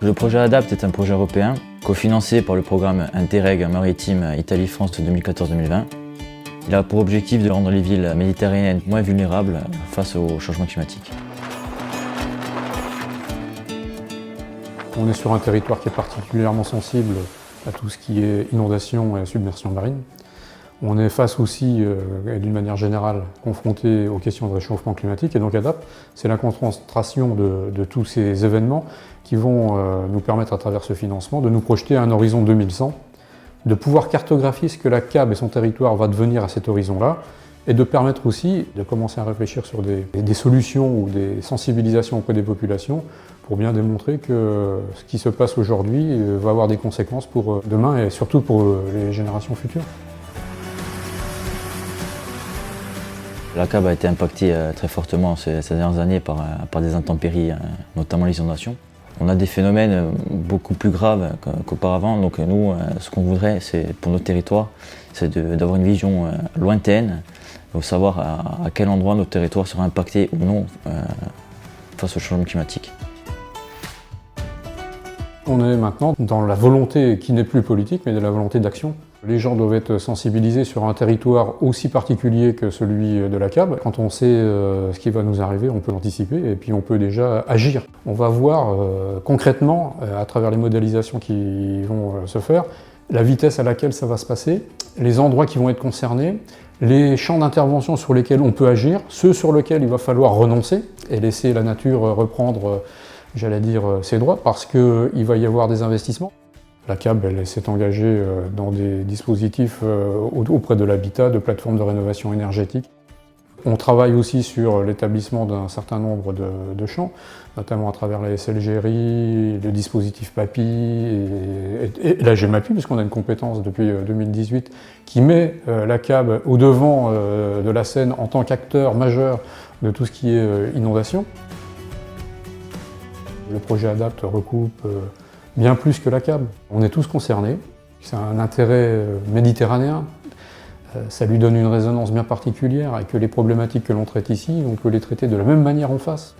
Le projet ADAPT est un projet européen cofinancé par le programme Interreg Maritime Italie-France de 2014-2020. Il a pour objectif de rendre les villes méditerranéennes moins vulnérables face au changement climatique. On est sur un territoire qui est particulièrement sensible à tout ce qui est inondation et submersion marine. On est face aussi, d'une manière générale, confronté aux questions de réchauffement climatique, et donc ADAPT, c'est la concentration de tous ces événements qui vont nous permettre, à travers ce financement, de nous projeter à un horizon 2100, de pouvoir cartographier ce que la CAB et son territoire va devenir à cet horizon-là, et de permettre aussi de commencer à réfléchir sur des solutions ou des sensibilisations auprès des populations pour bien démontrer que ce qui se passe aujourd'hui va avoir des conséquences pour demain et surtout pour les générations futures. La CAB a été impactée très fortement ces dernières années par des intempéries, notamment les inondations. On a des phénomènes beaucoup plus graves qu'auparavant, donc nous, ce qu'on voudrait, c'est pour notre territoire, c'est d'avoir une vision lointaine, de savoir à quel endroit notre territoire sera impacté ou non face au changement climatique. On est maintenant dans la volonté qui n'est plus politique, mais de la volonté d'action. Les gens doivent être sensibilisés sur un territoire aussi particulier que celui de la CAB. Quand on sait ce qui va nous arriver, on peut l'anticiper et puis on peut déjà agir. On va voir concrètement, à travers les modélisations qui vont se faire, la vitesse à laquelle ça va se passer, les endroits qui vont être concernés, les champs d'intervention sur lesquels on peut agir, ceux sur lesquels il va falloir renoncer et laisser la nature reprendre, j'allais dire, ses droits, parce qu'il va y avoir des investissements. La CAB s'est engagée dans des dispositifs auprès de l'habitat, de plateformes de rénovation énergétique. On travaille aussi sur l'établissement d'un certain nombre de champs, notamment à travers la SLGRI, le dispositif PAPI et la GEMAPI, puisqu'on a une compétence depuis 2018 qui met la CAB au devant de la scène en tant qu'acteur majeur de tout ce qui est inondation. Le projet ADAPT recoupe bien plus que la CAB. On est tous concernés, c'est un intérêt méditerranéen, ça lui donne une résonance bien particulière et que les problématiques que l'on traite ici, on peut les traiter de la même manière en face.